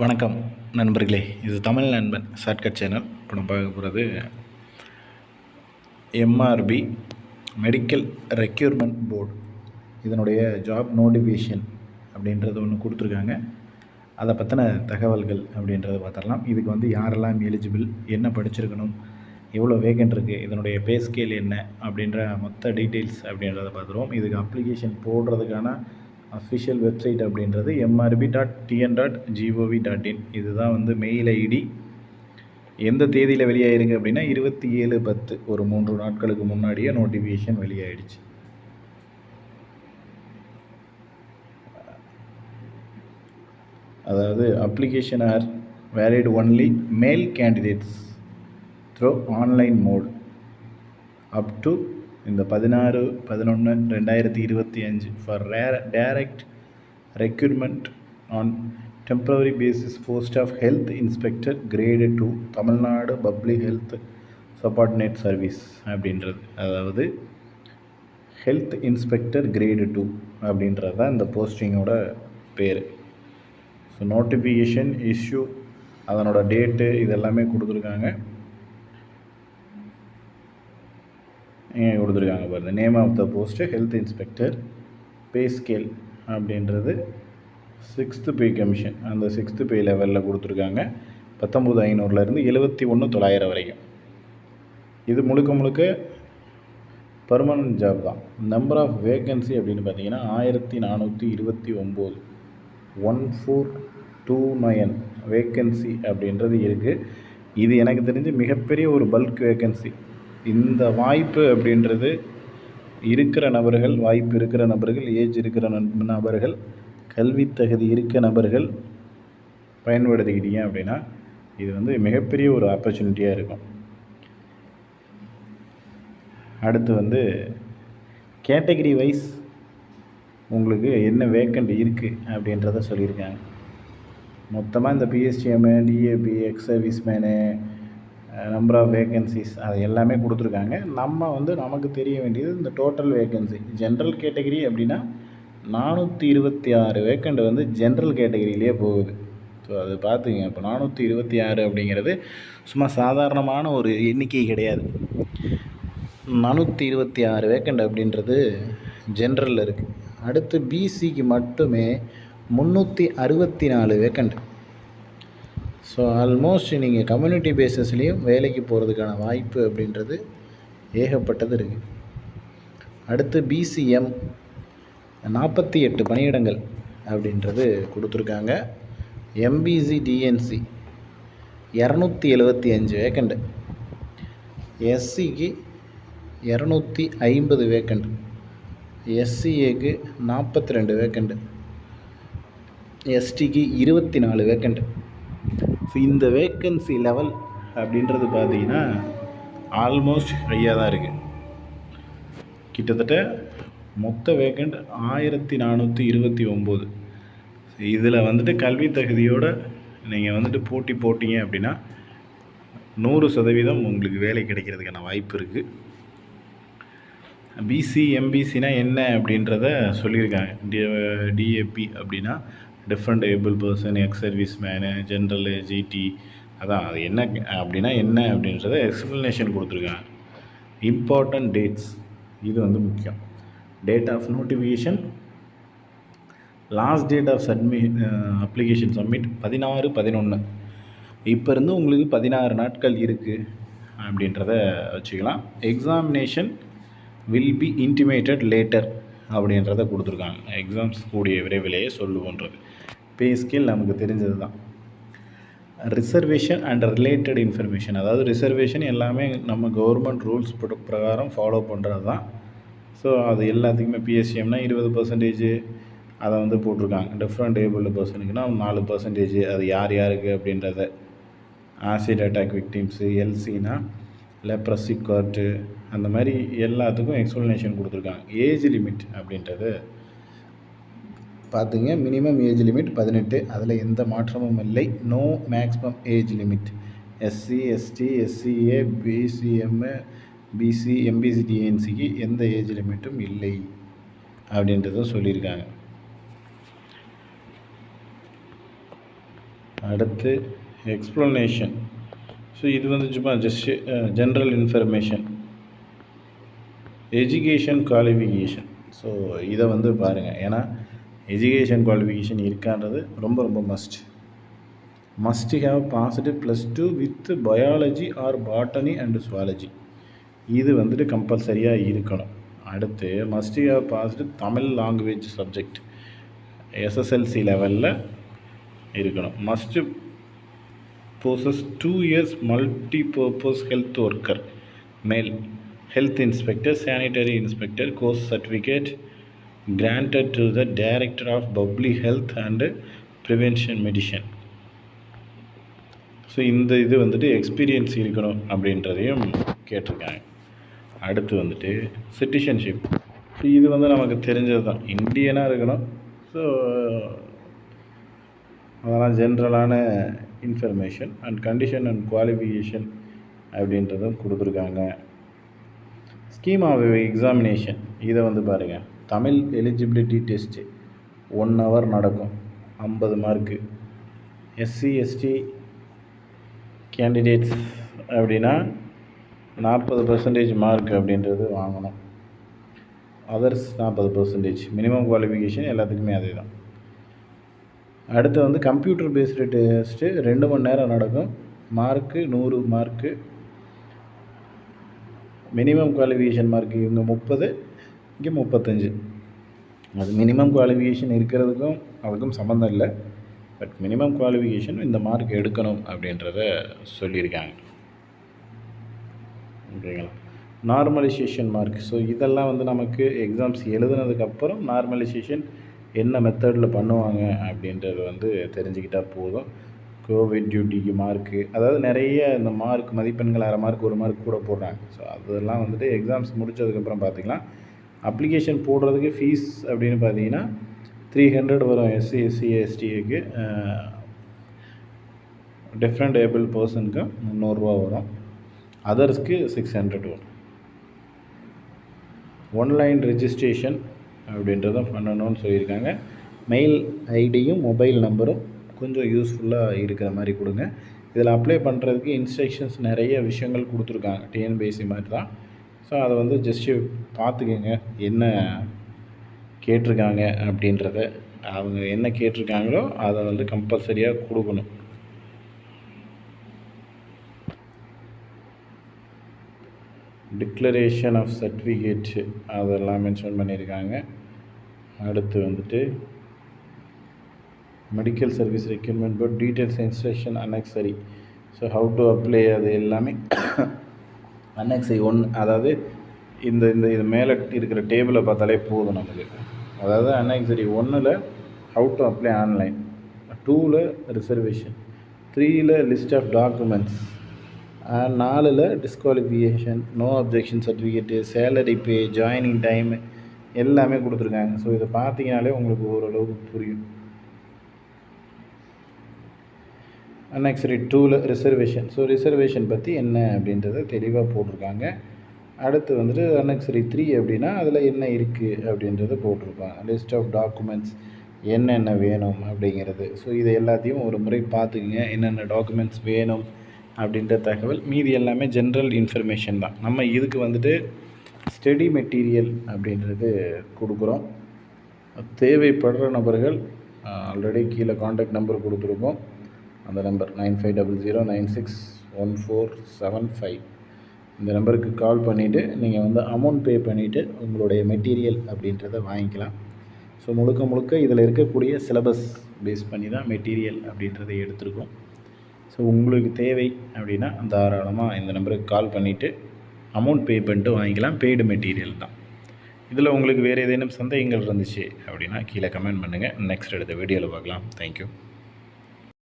வணக்கம் நண்பர்களே, இது தமிழ் நண்பன் ஷார்ட்கட் சேனல். இப்போ நம்ம பார்க்க போகிறது எம்ஆர்பி மெடிக்கல் ரெக்யூர்மெண்ட் போர்டு, இதனுடைய ஜாப் நோட்டிஃபிகேஷன் அப்படின்றது ஒன்று கொடுத்துருக்காங்க. அதை பற்றின தகவல்கள் அப்படின்றத பார்த்துடலாம். இதுக்கு யாரெல்லாம் எலிஜிபிள், என்ன படிச்சிருக்கணும், எவ்வளோ வேகன்ட் இருக்குது, இதனுடைய பே ஸ்கேல் என்ன அப்படின்ற மொத்த டீட்டெயில்ஸ் அப்படின்றத பார்த்துருவோம். இதுக்கு அப்ளிகேஷன் போடுறதுக்கான அஃபிஷியல் வெப்சைட் அப்படின்றது mrb.tn.gov.in. இதுதான் மெயில் ஐடி. எந்த தேதியில் வெளியாகிருக்கு அப்படின்னா 27/10, ஒரு 3 நாட்களுக்கு முன்னாடியே நோட்டிஃபிகேஷன் வெளியாகிடுச்சு. அதாவது application are valid only male candidates through online mode up to இந்த 16/11/2025 for direct recruitment on temporary basis post of health inspector grade 2 Tamil Nadu public health subordinate service அப்படின்றது. அதாவது ஹெல்த் இன்ஸ்பெக்டர் கிரேடு 2 அப்படின்றது தான் இந்த போஸ்டிங்கோட பேர். ஸோ நோட்டிஃபிகேஷன் இஷ்யூ, அதனோட date இதெல்லாமே கொடுத்துருக்காங்க. பாருங்க, name of the post health inspector, pay scale அப்படின்றது 6th பே கமிஷன், அந்த 6th பே லெவலில் கொடுத்துருக்காங்க. 19,500லேருந்து 71,900 வரைக்கும். இது முழுக்க பர்மனன்ட் ஜாப் தான். நம்பர் ஆஃப் வேக்கன்சி அப்படின்னு பார்த்தீங்கன்னா 1429 1429 வேக்கன்சி அப்படின்றது இருக்குது. இது எனக்கு தெரிஞ்சு மிகப்பெரிய ஒரு பல்க் வேக்கன்சி. இந்த வாய்ப்பு அப்படின்றது இருக்கிற நபர்கள், வாய்ப்பு இருக்கிற நபர்கள், ஏஜ் இருக்கிற நபர்கள், கல்வி தகுதி இருக்க நபர்கள் பயன்படுத்திக்கிட்டீங்க அப்படின்னா இது மிகப்பெரிய ஒரு ஆப்பர்ச்சுனிட்டியாக இருக்கும். அடுத்து கேட்டகரி வைஸ் உங்களுக்கு என்ன வேக்கண்ட் இருக்குது அப்படின்றத சொல்லியிருக்காங்க. மொத்தமாக இந்த PSTM, DAP, ex serviceman, number of vacancies அது எல்லாமே கொடுத்துருக்காங்க. நமக்கு தெரிய வேண்டியது இந்த டோட்டல் வேக்கன்சி. ஜென்ரல் கேட்டகரி அப்படின்னா 426 வேக்கண்ட் ஜென்ரல் கேட்டகரியிலே போகுது. ஸோ அது பார்த்துங்க. இப்போ 426 அப்படிங்கிறது சும்மா சாதாரணமான ஒரு எண்ணிக்கை கிடையாது. 426 வேக்கண்ட் அப்படின்றது ஜென்ரலில் இருக்குது. அடுத்து பிசிக்கு மட்டுமே 364 வேக்கண்ட். ஸோ ஆல்மோஸ்ட் நீங்கள் கம்யூனிட்டி பேஸஸ்லேயும் வேலைக்கு போகிறதுக்கான வாய்ப்பு அப்படின்றது ஏகப்பட்டது இருக்குது. அடுத்து பிசிஎம் 48 பணியிடங்கள் அப்படின்றது கொடுத்துருக்காங்க. எம்பிசி டிஎன்சி 275 வேக்கண்ட், எஸ்சிக்கு 250 வேக்கண்ட், எஸ்சிஏக்கு 42 வேக்கண்ட், எஸ்டிக்கு 24 வேக்கண்ட். ஸோ இந்த வேக்கன்சி லெவல் அப்படின்றது பார்த்தீங்கன்னா ஆல்மோஸ்ட் ஹையாக தான் இருக்குது. கிட்டத்தட்ட மொத்த வேக்கண்ட் 1429. இதில் கல்வி தகுதியோடு நீங்கள் போட்டி போட்டிங்க அப்படின்னா 100% உங்களுக்கு வேலை கிடைக்கிறதுக்கான வாய்ப்பு இருக்குது. பிசி எம்பிசினா என்ன அப்படின்றத சொல்லியிருக்காங்க. டிஏபி அப்படின்னா different able person, ex service man, general, GT, அதான் அது என்ன அப்படின்னா என்ன அப்படின்றத எக்ஸ்ப்ளனேஷன் கொடுத்துருக்காங்க. இம்பார்ட்டன்ட் டேட்ஸ் இது முக்கியம். Date of notification, last date of application submit 16/11. இப்போ இருந்து உங்களுக்கு 16 நாட்கள் இருக்குது அப்படின்றத வச்சுக்கலாம். Examination will be intimated later அப்படின்றத கொடுத்துருக்காங்க. எக்ஸாம்ஸ் கூடிய விரைவிலேயே சொல்லுவோன்றது. பே ஸ்கேல் நமக்கு தெரிஞ்சது தான். ரிசர்வேஷன் அண்ட் ரிலேட்டட் இன்ஃபர்மேஷன், அதாவது ரிசர்வேஷன் எல்லாமே நம்ம கவர்மெண்ட் ரூல்ஸ் பிரகாரம் ஃபாலோ பண்ணுறது தான். ஸோ அது எல்லாத்துக்குமே பிஎஸ்சிஎம்னா 20% அதை போட்டிருக்காங்க. டிஃப்ரெண்ட் ஏபிள்டு பர்சனுக்குன்னா 4%. அது யார் யாருக்கு அப்படின்றத, ஆசிட் அட்டாக் விக்டிம்ஸு, எல்சினா லெப்ரசி கார்ட்டு, அந்த மாதிரி எல்லாத்துக்கும் எக்ஸ்ப்ளனேஷன் கொடுத்துருக்காங்க. ஏஜ் லிமிட் அப்படின்றது பார்த்துங்க. மினிமம் ஏஜ் லிமிட் 18, அதில் எந்த மாற்றமும் இல்லை. No maximum age limit. SC, ST, SCA, BCM, BC, MBC, டிஎன்சிக்கு எந்த ஏஜ் லிமிட்டும் இல்லை அப்படின்றதும் சொல்லியிருக்காங்க. அடுத்து எக்ஸ்ப்ளனேஷன். ஸோ இது வந்து சும்மா just general information. Education qualification. So இதை வந்து பாருங்கள், ஏன்னா எஜுகேஷன் குவாலிஃபிகேஷன் இருக்கான்றது ரொம்ப ரொம்ப must have passed +2 with biology R botany and zoology. இது வந்துட்டு கம்பல்சரியாக இருக்கணும். அடுத்து must have passed Tamil language subject SSLC லெவலில் இருக்கணும். Must possess 2 years multi-purpose health worker male health inspector sanitary inspector course certificate granted to the director of public health and prevention medicine. So இந்த இது வந்துட்டு எக்ஸ்பீரியன்ஸ் இருக்கணும் அப்படின்றதையும் கேட்டிருக்காங்க. அடுத்து வந்துட்டு சிட்டிசன்ஷிப். ஸோ இது வந்து நமக்கு தெரிஞ்சது தான், இந்தியனாக இருக்கணும். ஸோ அதெல்லாம் ஜென்ரலான information. And condition and qualification அப்படின்றதும் கொடுத்துருக்காங்க. ஸ்கீம் ஆஃப் எக்ஸாமினேஷன் இதை வந்து பாருங்கள். தமிழ் எலிஜிபிலிட்டி டெஸ்ட்டு 1 hour நடக்கும், 50 மார்க்கு. SC/ST கேண்டிடேட்ஸ் அப்படின்னா 40% மார்க் அப்படின்றது வாங்கணும். அதர்ஸ் 40%. மினிமம் குவாலிஃபிகேஷன் எல்லாத்துக்குமே அதே தான். அடுத்து வந்து கம்ப்யூட்டர் பேஸ்டு டெஸ்ட்டு 2 மணி நேரம் நடக்கும். Mark 100 mark. Minimum qualification mark இவங்க 30, இங்கே 35. அது மினிமம் குவாலிஃபிகேஷன் இருக்கிறதுக்கும் அதுக்கும் சம்மந்தம் இல்லை. பட் மினிமம் குவாலிஃபிகேஷன் இந்த மார்க் எடுக்கணும் அப்படின்றத சொல்லியிருக்காங்க. ஓகேங்களா? Normalisation mark. ஸோ இதெல்லாம் வந்து நமக்கு எக்ஸாம்ஸ் எழுதுனதுக்கப்புறம் நார்மலைசேஷன் என்ன மெத்தடில் பண்ணுவாங்க அப்படின்றது வந்து தெரிஞ்சுக்கிட்டால் போதும். கோவிட் டியூட்டிக்கு மார்க்கு, அதாவது நிறைய இந்த மார்க் மதிப்பெண்கள் 1/2 மார்க் 1 மார்க் கூட போடுறாங்க. ஸோ அதெல்லாம் வந்துட்டு எக்ஸாம்ஸ் முடித்ததுக்கப்புறம் பார்த்திக்கலாம். அப்ளிகேஷன் போடுறதுக்கு ஃபீஸ் அப்படின்னு பார்த்தீங்கன்னா 300 வரும். SC/SC/STக்கு டிஃப்ரெண்ட் ஏபிள் பர்சனுக்கு 300 ரூபா வரும். அதர்ஸ்க்கு 600 வரும். ஒன்லைன் ரெஜிஸ்ட்ரேஷன் அப்படின்றதும் பண்ணணும்னு சொல்லியிருக்காங்க. மெயில் ஐடியும் மொபைல் நம்பரும் கொஞ்சம் யூஸ்ஃபுல்லாக இருக்கிற மாதிரி கொடுங்க. இதில் அப்ளை பண்ணுறதுக்கு இன்ஸ்ட்ரக்ஷன்ஸ் நிறைய விஷயங்கள் கொடுத்துருக்காங்க, TNPSC மாதிரி தான். ஸோ அதை வந்து ஜஸ்ட்டு பார்த்துக்கோங்க, என்ன கேட்டிருக்காங்க அப்படின்றத. அவங்க என்ன கேட்டிருக்காங்களோ அதை வந்து கம்பல்சரியாக கொடுக்கணும். டிக்ளரேஷன் ஆஃப் சர்டிஃபிகேட்டு அதெல்லாம் மென்ஷன் பண்ணியிருக்காங்க. அடுத்து வந்துட்டு medical service requirement board details instruction annexure. So how to apply அது எல்லாமே அனெக்ஸரி 1. அதாவது இந்த இந்த இது மேலே இருக்கிற டேபிளை பார்த்தாலே போதும் நமக்கு. அதாவது அனெக்ஸரி 1ல் ஹவு டு அப்ளை ஆன்லைன், 2ல் ரிசர்வேஷன், 3ல் லிஸ்ட் ஆஃப் டாக்குமெண்ட்ஸ், 4ல் disqualification, no objection certificate, salary pay, joining time எல்லாமே கொடுத்துருக்காங்க. ஸோ இதை பார்த்தீங்கனாலே உங்களுக்கு ஓரளவுக்கு புரியும். அனெக்ஸரி 2ல் ரிசர்வேஷன். ஸோ ரிசர்வேஷன் பற்றி என்ன அப்படின்றத தெளிவாக போட்டிருக்காங்க. அடுத்து வந்துட்டு அனெக்ஸரி 3 அப்படின்னா அதில் என்ன இருக்குது அப்படின்றத போட்டிருப்பாங்க. லிஸ்ட் ஆஃப் டாக்குமெண்ட்ஸ் என்னென்ன வேணும் அப்படிங்கிறது. ஸோ இது எல்லாத்தையும் ஒரு முறை பார்த்துக்குங்க, என்னென்ன டாக்குமெண்ட்ஸ் வேணும் அப்படின்ற தகவல். மீதி எல்லாமே ஜென்ரல் இன்ஃபர்மேஷன் தான். நம்ம இதுக்கு வந்துட்டு ஸ்டடி மெட்டீரியல் அப்படின்றது கொடுக்குறோம். தேவைப்படுற நபர்கள் ஆல்ரெடி கீழே காண்டாக்ட் நம்பர் கொடுத்துருக்கோம். அந்த நம்பர் 9500961475. இந்த நம்பருக்கு கால் பண்ணிவிட்டு நீங்கள் வந்து அமௌண்ட் பே பண்ணிவிட்டு உங்களுடைய மெட்டீரியல் அப்படின்றத வாங்கிக்கலாம். ஸோ முழுக்க இதில் இருக்கக்கூடிய சிலபஸ் பேஸ் பண்ணி தான் மெட்டீரியல் அப்படின்றத எடுத்திருக்கோம். ஸோ உங்களுக்கு தேவை அப்படின்னா தாராளமாக இந்த நம்பருக்கு கால் பண்ணிவிட்டு அமௌண்ட் பே பண்ணிட்டு வாங்கிக்கலாம். பெய்டு மெட்டீரியல் தான். இதில் உங்களுக்கு வேறு ஏதேனும் சந்தேகங்கள் இருந்துச்சு அப்படின்னா கீழே கமெண்ட் பண்ணுங்கள். நெக்ஸ்ட் எடுத்த வீடியோவில் பார்க்கலாம். தேங்க்யூ.